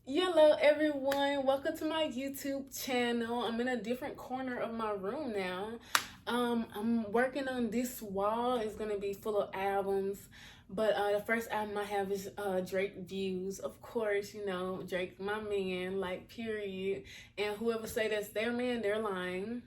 Hello everyone, welcome to my YouTube channel. I'm in a different corner of my room now. I'm working on this wall. It's gonna be full of albums, but the first album I have is Drake Views. Of course, you know Drake, my man, like period. And whoever say that's their man, they're lying.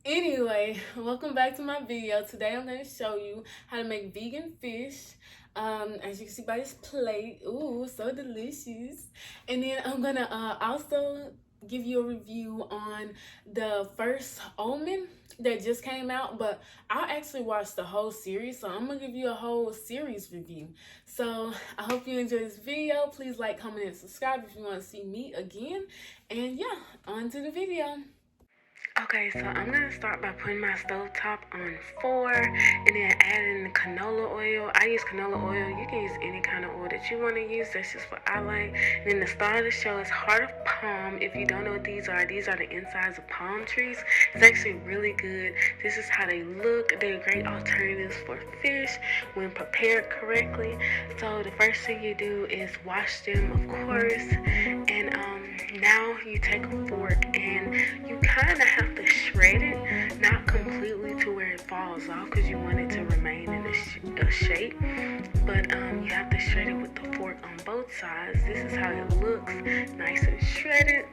Anyway, welcome back to my video. Today I'm going to show you how to make vegan fish. As you can see by this plate, ooh, so delicious. And then I'm going to also give you a review on the first Omen that just came out, but I actually watched the whole series, so I'm going to give you a whole series review. So I hope you enjoy this video. Please like, comment, and subscribe if you want to see me again. And yeah, on to the video. Okay, so I'm going to start by putting my stovetop on 4 and then adding canola oil. I use canola oil. You can use any kind of oil that you want to use. That's just what I like. And then the star of the show is heart of palm. If you don't know what these are the insides of palm trees. It's actually really good. This is how they look. They're great alternatives for fish when prepared correctly. So the first thing you do is wash them, of course. And now you take a fork and you kind of have to shred it, not completely to where it falls off because you want it to remain in a shape, but you have to shred it with the fork on both sides. This is how it looks, nice and shredded.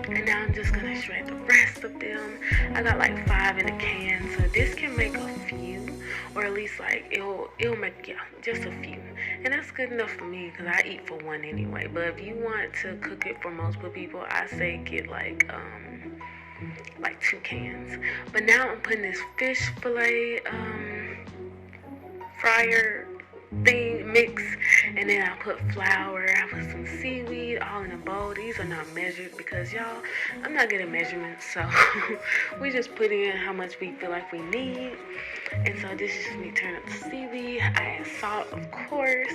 And now I'm just gonna shred the rest of them. I got like 5 in a can, so this can make a few, or at least like it'll make just a few, and that's good enough for me because I eat for 1 anyway. But if you want to cook it for multiple people, I say get like 2 cans. But now I'm putting this fish fillet fryer thing mix, and then I put flour, I put some seaweed all in a bowl. These are not measured because y'all, I'm not good at measurements, so we just put in how much we feel like we need. And so this is just me turning up the seaweed. I add salt, of course,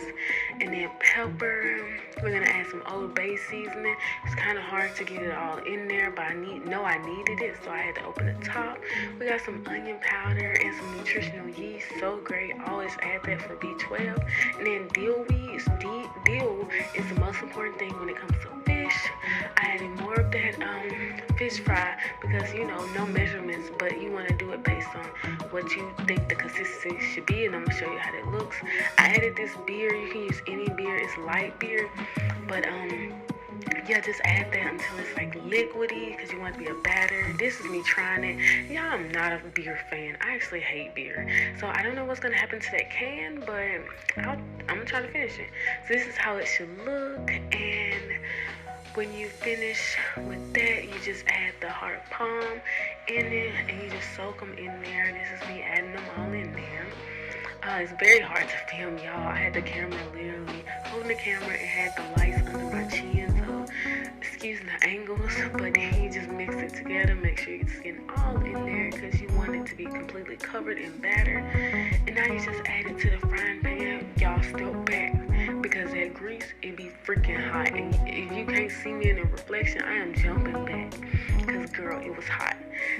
and then pepper. We're gonna add some Old Bay seasoning. It's kind of hard to get it all in there, but I needed it, so I had to open the top. We got some onion powder and some nutritional yeast. So great. Always add that for B12. And then dill weeds. Dill is the most important thing when it comes to fish. I added more of that fish fry because no measurements, but you want to do it based on what you think the consistency should be, and I'm gonna show you how that looks. I added this beer. You can use any beer. It's light beer, but yeah, just add that until it's like liquidy because you want it to be a batter. This is me trying it. Yeah, I'm not a beer fan. I actually hate beer. So I don't know what's going to happen to that can, but I'm going to try to finish it. So this is how it should look. And when you finish with that, you just add the heart palm in it and you just soak them in there. This is me adding them all in there. It's very hard to film, y'all. I had the camera literally holding the camera and had the lights under my chin, so excuse the angles, but then you just mix it together, make sure it's getting all in there because you want it to be completely covered in batter. And now you just add it to the frying pan. Y'all still back because that grease, it be freaking hot. And if you can't see me in the reflection, I am jumping back because girl, it was hot.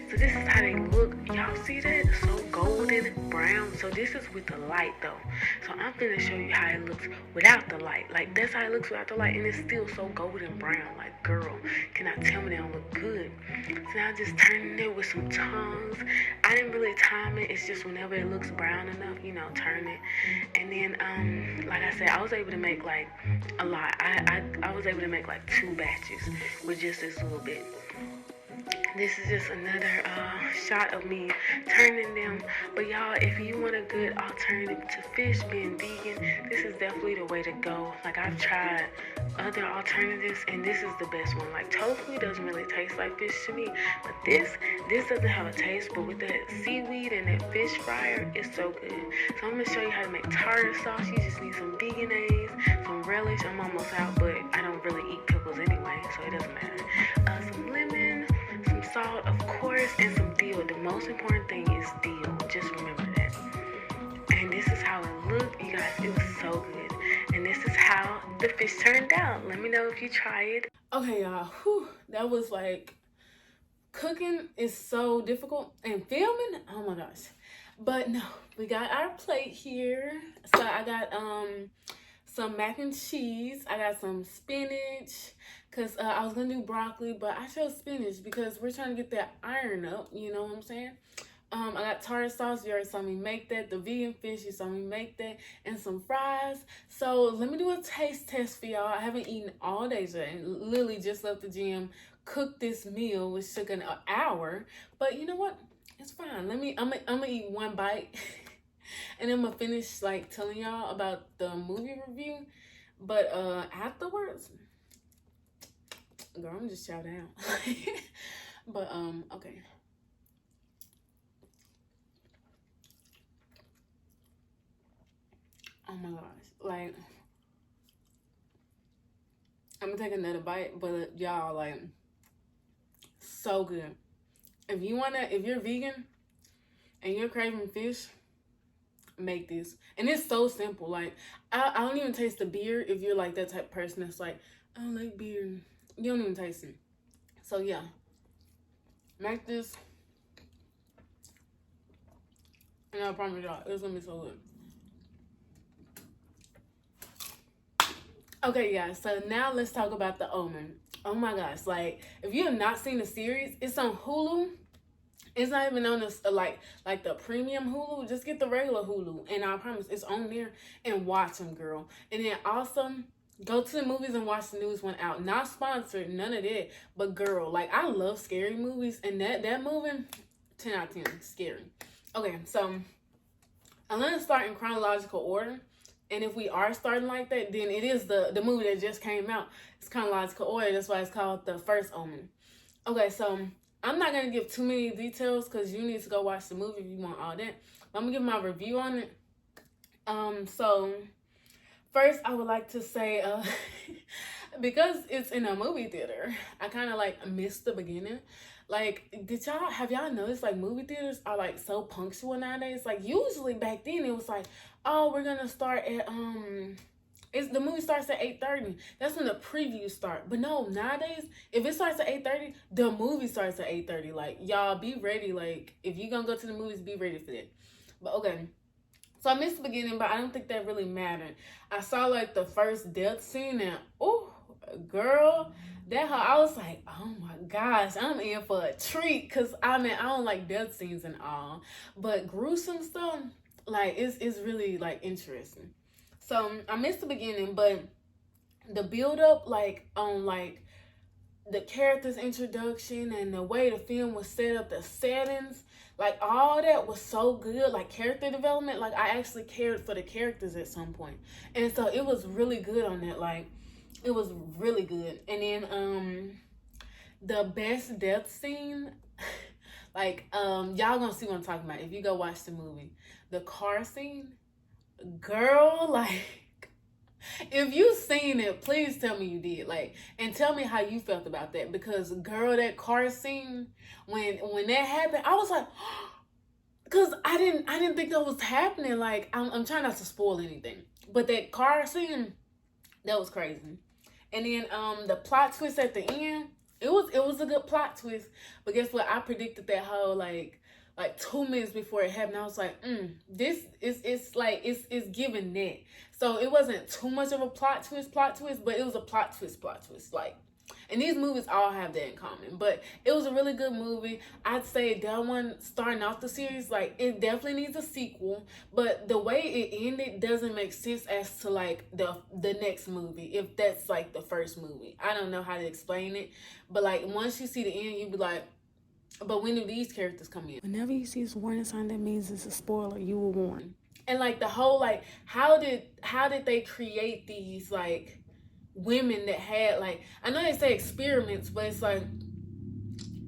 So this is how they look. Y'all see that? So golden brown. So this is with the light though. So I'm gonna show you how it looks without the light. Like that's how it looks without the light, and it's still so golden brown. Like girl, cannot tell me they don't look good. So now just turning it with some tongs. I didn't really time it. It's just whenever it looks brown enough, turn it. And then like I said, I was able to make like a lot. I was able to make like 2 batches with just this little bit. This is just another shot of me turning them. But y'all, if you want a good alternative to fish being vegan, this is definitely the way to go. Like I've tried other alternatives and this is the best one. Like tofu doesn't really taste like fish to me, but this doesn't have a taste, but with that seaweed and that fish fryer, it's so good. So I'm gonna show you how to make tartar sauce. You just need some veganese, some relish. I'm almost out, but I don't really eat pickles anyway, so it doesn't matter. Some lemon, some salt, of course, and some dill. The most important thing is dill. Just remember that. And this is how it looked, you guys. It was so good. And this is how the fish turned out. Let me know if you try it. Okay, y'all. Whew, that was like, cooking is so difficult, and filming, oh my gosh. But no, we got our plate here. So I got some mac and cheese. I got some spinach because I was gonna do broccoli, but I chose spinach because we're trying to get that iron up. You know what I'm saying? I got tartar sauce. You already saw me make that. The vegan fish, you saw me make that, and some fries. So let me do a taste test for y'all. I haven't eaten all day today, and literally just left the gym, cooked this meal, which took an hour. But you know what? It's fine. I'm gonna eat one bite, and then I'm gonna finish like telling y'all about the movie review. But afterwards, girl, I'm just chow down. But okay. Oh my gosh. Like, I'm gonna take another bite, but y'all, like, so good. If you're vegan and you're craving fish, make this. And it's so simple. Like, I don't even taste the beer if you're like that type of person that's like, I don't like beer. You don't even taste it. So yeah. Make this. And I promise y'all, it's gonna be so good. Okay, guys, so now let's talk about the Omen. Oh my gosh, like, if you have not seen the series, it's on Hulu. It's not even on the, like the premium Hulu. Just get the regular Hulu, and I promise it's on there, and watch them, girl. And then also, go to the movies and watch the newest one out. Not sponsored, none of that, but girl, like, I love scary movies, and that movie, 10 out of 10, scary. Okay, so I'm going to start in chronological order. And if we are starting like that, then it is the movie that just came out. It's chronological order. That's why it's called The First Omen. Okay, so I'm not going to give too many details because you need to go watch the movie if you want all that. But I'm going to give my review on it. So first, I would like to say, because it's in a movie theater, I kind of like missed the beginning. Like, have y'all noticed, like, movie theaters are, like, so punctual nowadays? Like, usually back then, it was like, oh, we're gonna start at, the movie starts at 8:30. That's when the previews start. But no, nowadays, if it starts at 8:30, the movie starts at 8:30. Like, y'all, be ready. Like, if you're gonna go to the movies, be ready for that. But, okay. So, I missed the beginning, but I don't think that really mattered. I saw, like, the first death scene, and, oh, girl, I was like, oh my gosh, I'm in for a treat. Because I don't like death scenes and all, but gruesome stuff, like, it's really like interesting. So I missed the beginning, but the build up, like, on like the characters introduction and the way the film was set up, the settings, like, all that was so good. Like, character development, like, I actually cared for the characters at some point, and so it was really good on that. Like, it was really good. And then the best death scene, like, y'all gonna see what I'm talking about if you go watch the movie. The car scene, girl, like, if you seen it, please tell me you did. Like, and tell me how you felt about that. Because, girl, that car scene, when that happened, I was like, because I didn't think that was happening. Like, I'm trying not to spoil anything, but that car scene, that was crazy. And then the plot twist at the end, it was a good plot twist. But guess what? I predicted that whole like 2 minutes before it happened. I was like, this is it's giving that. So it wasn't too much of a plot twist, but it was a plot twist. Like, and these movies all have that in common. But it was a really good movie. I'd say that one starting off the series, like, it definitely needs a sequel. But the way it ended doesn't make sense as to, like, the next movie, if that's like the first movie. I don't know how to explain it. But, like, once you see the end, you be like, but when do these characters come in? Whenever you see this warning sign, that means it's a spoiler. You were warned. And, like, the whole, like, how did they create these, like, women that had, like, I know they say experiments, but it's like,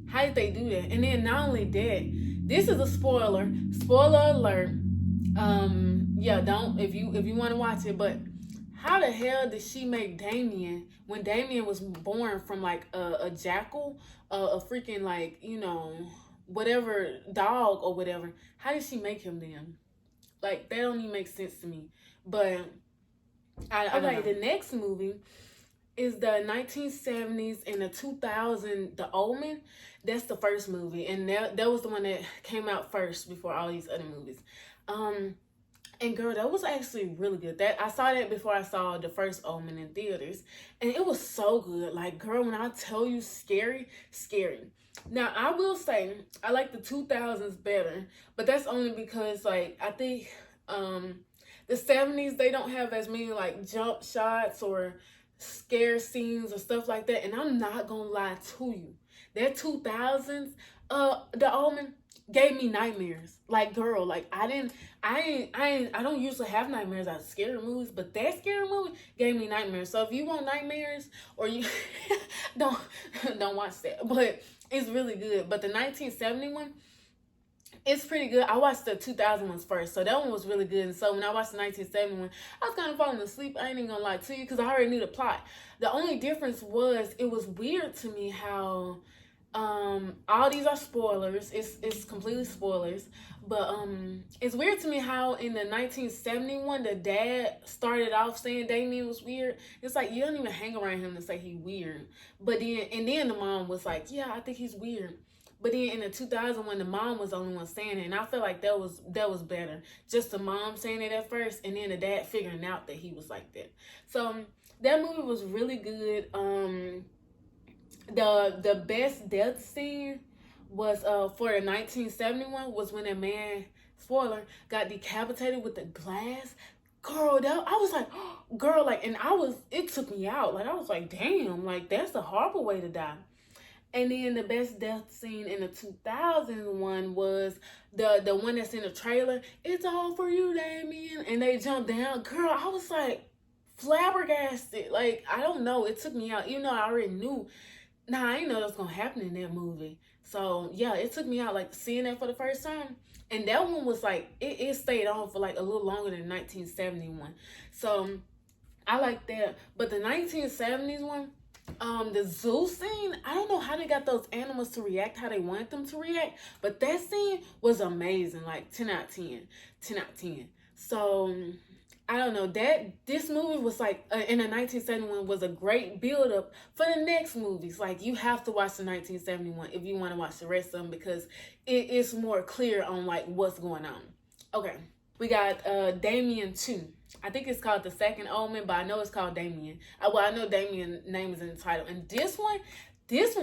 how did they do that? And then not only that, this is a spoiler alert. Yeah, don't, if you want to watch it, but how the hell did she make Damien when Damien was born from, like, a jackal, a freaking, like, you know, whatever dog or whatever? How did she make him then? Like, that don't even make sense to me. But I don't know. The next movie is the 1970s and the 2000, The Omen. That's the first movie, and that was the one that came out first before all these other movies. And girl, that was actually really good. That I saw that before I saw the first Omen in theaters, and it was so good. Like, girl, when I tell you, scary, scary. Now I will say I like the 2000s better, but that's only because like I think the 70s they don't have as many like jump shots or scare scenes or stuff like that. And I'm not gonna lie to you, that 2000s the Omen gave me nightmares. Like, girl, like I don't usually have nightmares out of scary movies, but that scary movie gave me nightmares. So if you want nightmares, or you don't don't watch that. But it's really good. But the 1971, it's pretty good. I watched the 2000 ones first, so that one was really good. And so when I watched the 1971, I was kind of falling asleep. I ain't even gonna lie to you, because I already knew the plot. The only difference was it was weird to me how all these are spoilers. It's completely spoilers. But it's weird to me how in the 1971 the dad started off saying Damien was weird. It's like you don't even hang around him to say he weird. But then the mom was like, yeah, I think he's weird. But then in the 2001, the mom was the only one saying it, and I feel like that was better. Just the mom saying it at first, and then the dad figuring out that he was like that. So that movie was really good. The best death scene was for the 1971 was when a man, spoiler, got decapitated with the glass. Girl, that I was like, girl, like, and it took me out. Like, I was like, damn, like, that's a horrible way to die. And then the best death scene in the 2001 was the one that's in the trailer. It's all for you, Damien. And they jumped down. Girl, I was like flabbergasted. Like, I don't know. It took me out. Even though I already knew. Nah, I didn't know that was going to happen in that movie. So, yeah, it took me out, like, seeing that for the first time. And that one was, like, it stayed on for, like, a little longer than 1971. So, I like that. But the 1970s one, the zoo scene, I don't know how they got those animals to react how they wanted them to react, but that scene was amazing. Like 10 out of 10. 10 out of 10. So I don't know, that this movie was like in the 1971 was a great build up for the next movies. Like, you have to watch the 1971 if you want to watch the rest of them, because it is more clear on like what's going on. Okay, we got Damien 2. I think it's called The Second Omen, but I know it's called Damien. Well, I know Damien's name is in the title. And this one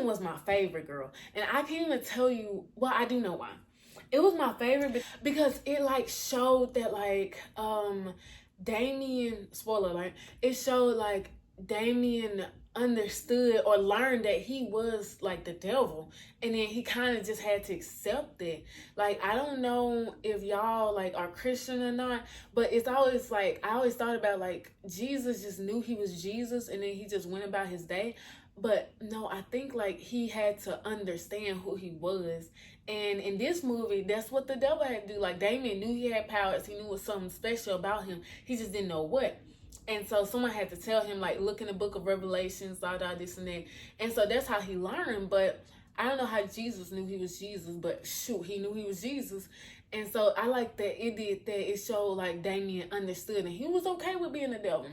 was my favorite, girl. And I can't even tell you, well, I do know why. It was my favorite because it like showed that like Damien, spoiler alert, it showed like Damien understood or learned that he was like the devil, and then he kind of just had to accept it. Like, I don't know if y'all like are Christian or not, but it's always like I always thought about like Jesus just knew he was Jesus and then he just went about his day. But no, I think like he had to understand who he was. And in this movie, that's what the devil had to do. Like, Damien knew he had powers. He knew it was something special about him. He just didn't know what. And so someone had to tell him, like, look in the book of Revelations, this and that. And so that's how he learned. But I don't know how Jesus knew he was Jesus, but shoot, he knew he was Jesus. And so I like that it did that. It showed like Damien understood and he was okay with being the devil.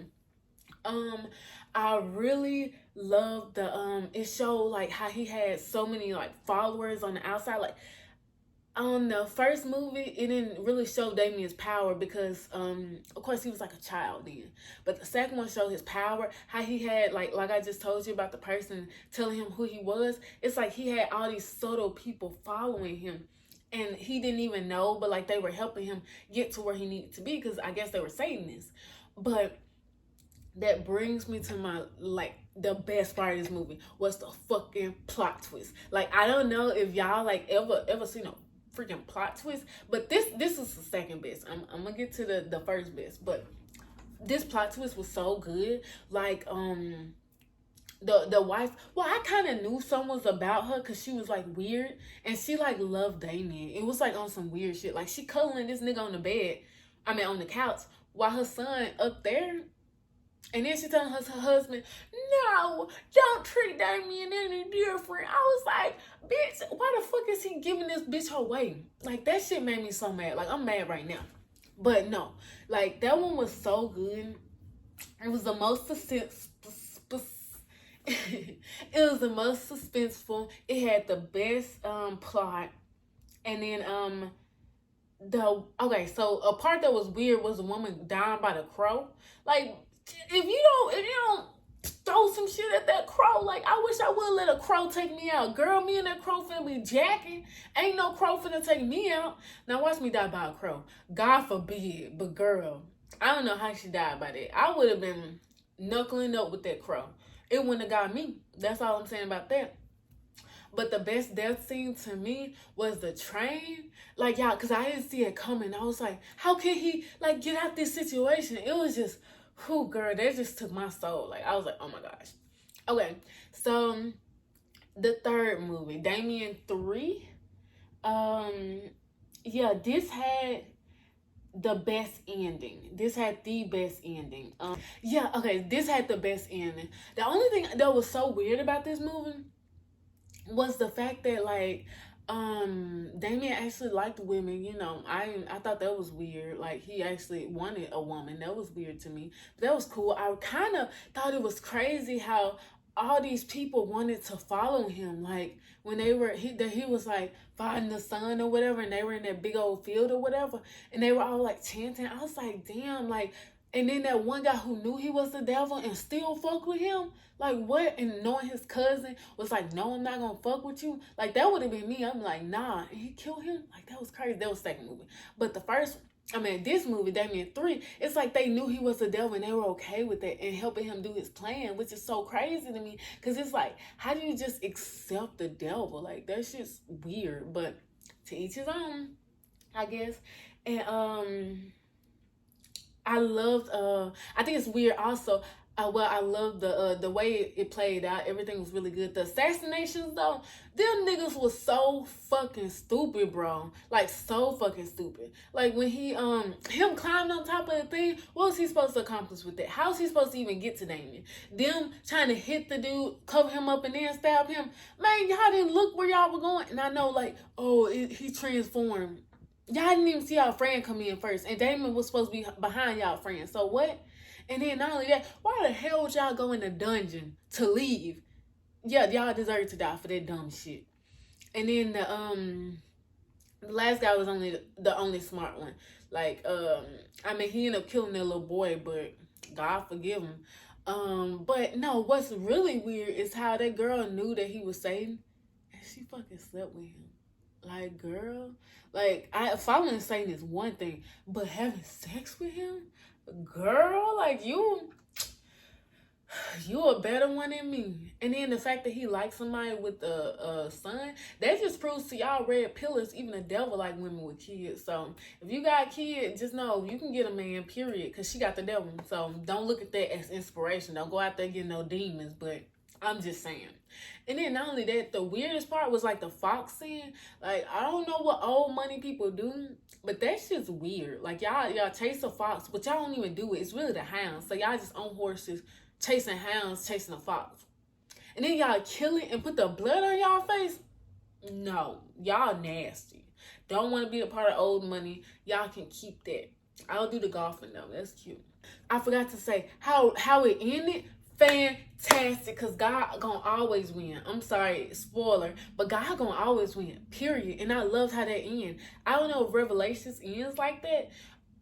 I really loved the it showed like how he had so many like followers on the outside. Like, on the first movie, it didn't really show Damien's power because, of course, he was like a child then. But the second one showed his power, how he had, like I just told you about the person telling him who he was. It's like he had all these subtle people following him. And he didn't even know, but, like, they were helping him get to where he needed to be because I guess they were Satanists. But that brings me to my, like, the best part of this movie was the fucking plot twist. Like, I don't know if y'all, like, ever seen a freaking plot twist, but this is the second best. I'm gonna get to the first best, but this plot twist was so good. Like, the wife, well, I kind of knew something was about her because she was like weird and she like loved Damien. It was like on some weird shit. Like, she cuddling this nigga on the bed, on the couch, while her son up there. And then she telling her husband, no, don't treat Damien any different. I was like, bitch, why the fuck is he giving this bitch her way? Like, that shit made me so mad. Like, I'm mad right now. But no, like, that one was so good. It was the most it was the most suspenseful. It had the best plot. And then So a part that was weird was a woman dying by the crow. Like, if you don't throw some shit at that crow, like, I wish I would let a crow take me out. Girl, me and that crow finna be jacking. Ain't no crow finna take me out. Now watch me die by a crow. God forbid, but girl, I don't know how she died by that. I would have been knuckling up with that crow. It wouldn't have got me. That's all I'm saying about that. But the best death scene to me was the train. Like, y'all, because I didn't see it coming. I was like, how can he, like, get out this situation? It was just, whew, girl, that just took my soul. Like, I was like, oh my gosh. Okay, so the third movie, Damien 3. Yeah, this had the best ending. This had the best ending. Yeah, okay, this had the best ending. The only thing that was so weird about this movie was the fact that, like, Damien actually liked women. I thought that was weird. Like, he actually wanted a woman. That was weird to me, but that was cool. I kind of thought it was crazy how all these people wanted to follow him, like when he was like fighting the sun or whatever, and they were in that big old field or whatever, and they were all like chanting. I was like, damn. Like, and then that one guy who knew he was the devil and still fuck with him. Like, what? And knowing his cousin was like, no, I'm not gonna fuck with you. Like, that would have been me. I'm like, nah. And he killed him? Like, that was crazy. That was the second movie. But this movie, Damien 3, it's like they knew he was the devil and they were okay with it and helping him do his plan, which is so crazy to me. Because it's like, how do you just accept the devil? Like, that's just weird. But to each his own, I guess. And, I loved, I think it's weird also. I love the way it played out. Everything was really good. The assassinations though, them niggas was so fucking stupid, bro. Like, so fucking stupid. Like, when him climbing on top of the thing, what was he supposed to accomplish with that? How's he supposed to even get to Damien? Them trying to hit the dude, cover him up, and then stab him. Man, y'all didn't look where y'all were going. And I know, like, he transformed. Y'all didn't even see y'all friend come in first. And Damon was supposed to be behind y'all friend. So what? And then not only that, why the hell would y'all go in the dungeon to leave? Yeah, y'all deserve to die for that dumb shit. And then the last guy was the only smart one. Like, he ended up killing that little boy, but God forgive him. But no, what's really weird is how that girl knew that he was Satan and she fucking slept with him. Like, girl, like, following Satan is one thing, but having sex with him, girl, like, you a better one than me. And then the fact that he likes somebody with a son, that just proves to y'all red pillars, even the devil like women with kids. So if you got kids, just know you can get a man, period, because she got the devil. So don't look at that as inspiration. Don't go out there getting no demons, but I'm just saying. And then not only that, the weirdest part was like the fox scene. Like, I don't know what old money people do, but that's just weird. Like, y'all chase a fox, but y'all don't even do it. It's really the hounds. So y'all just on horses chasing hounds, chasing a fox. And then y'all kill it and put the blood on y'all face? No, y'all nasty. Don't want to be a part of old money. Y'all can keep that. I'll do the golfing though. That's cute. I forgot to say how it ended. Fantastic, because God gonna always win. I'm sorry, spoiler, but God gonna always win, period. And I loved how that ended. I don't know if Revelations ends like that.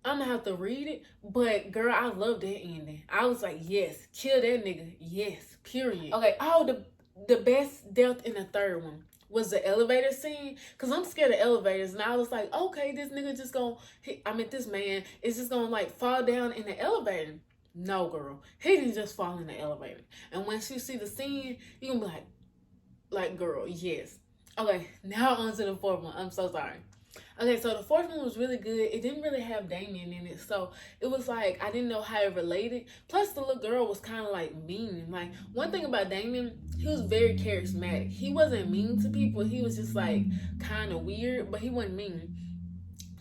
I'm gonna have to read it, but girl, I love that ending. I was like, yes, kill that nigga, yes, period. Okay, the best death in the third one was the elevator scene, because I'm scared of elevators, and I was like, okay, this nigga just gonna, this man is just gonna like fall down in the elevator. No, girl, he didn't just fall in the elevator. And once you see the scene, you're gonna be like, girl, yes. Okay, now on to the fourth one. I'm so sorry. Okay, so the fourth one was really good. It didn't really have Damien in it, so it was like I didn't know how it related. Plus, the little girl was kind of like mean. Like, one thing about Damien, he was very charismatic. He wasn't mean to people. He was just like kind of weird, but he wasn't mean.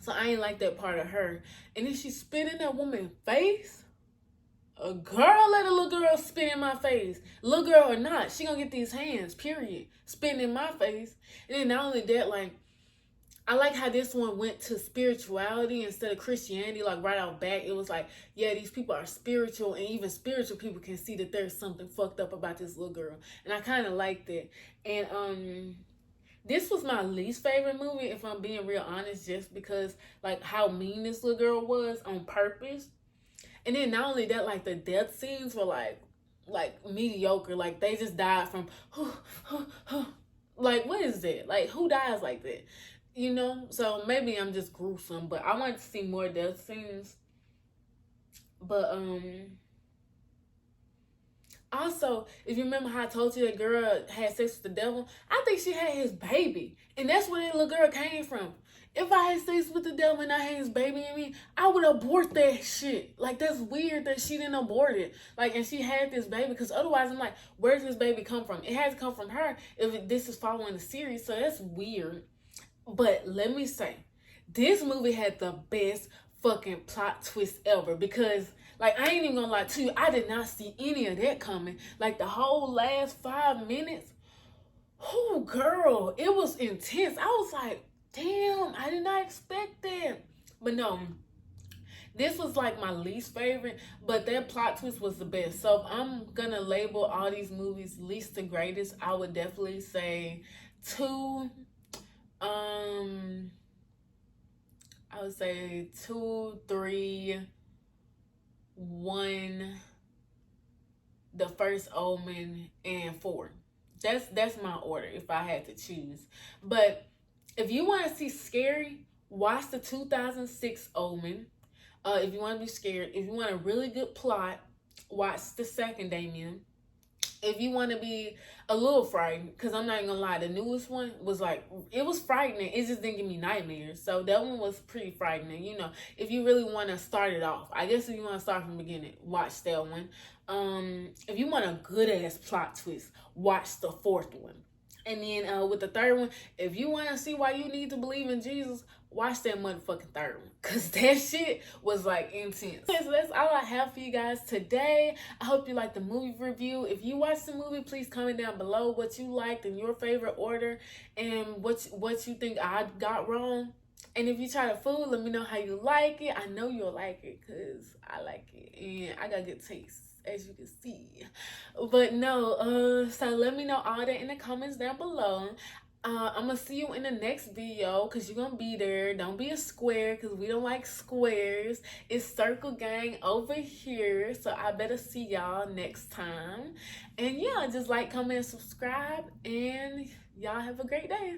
So I ain't like that part of her. And then she spit in that woman's face. A girl, let a little girl spit in my face. Little girl or not, she gonna get these hands, period. Spitting in my face. And then not only that, like, I like how this one went to spirituality instead of Christianity. Like, right out back, it was like, yeah, these people are spiritual, and even spiritual people can see that there's something fucked up about this little girl. And I kind of liked it. And This was my least favorite movie, if I'm being real honest, just because like how mean this little girl was on purpose. And then not only that, like the death scenes were like mediocre. Like they just died from like what is that? Like who dies like that? You know? So maybe I'm just gruesome, but I wanted to see more death scenes. But also, if you remember how I told you that girl had sex with the devil, I think she had his baby. And that's where that little girl came from. If I had sex with the devil and I had his baby in me, I would abort that shit. Like, that's weird that she didn't abort it. Like, and she had this baby, because otherwise I'm like, where's this baby come from? It has to come from her if this is following the series, so that's weird. But let me say, this movie had the best fucking plot twist ever, because like I ain't even gonna lie to you, I did not see any of that coming. Like the whole last 5 minutes, oh girl, it was intense. I was like, damn, I did not expect that. But no, this was like my least favorite, but that plot twist was the best. So if I'm gonna label all these movies least to greatest, I would definitely say two. I would say 2, 3, 1, the first Omen, and 4. That's my order if I had to choose. But if you want to see scary, watch the 2006 Omen. If you want to be scared, if you want a really good plot, watch the second Damien. If you want to be a little frightened, because I'm not even gonna lie, the newest one was like, it was frightening, it just didn't give me nightmares, so that one was pretty frightening. You know, if you really want to start it off, I guess if you want to start from the beginning, watch that one. If you want a good ass plot twist, watch the fourth one. And then with the third one, if you want to see why you need to believe in Jesus, watch that motherfucking third one. Because that shit was like intense. Okay, so that's all I have for you guys today. I hope you liked the movie review. If you watched the movie, please comment down below what you liked in your favorite order and what you think I got wrong. And if you try the food, let me know how you like it. I know you'll like it because I like it. And I got good taste, as you can see. But no, so let me know all that in the comments down below. I'm gonna see you in the next video, because you're gonna be there. Don't be a square, because we don't like squares. It's circle gang over here, so I better see y'all next time. And yeah, just like, comment, and subscribe, and y'all have a great day.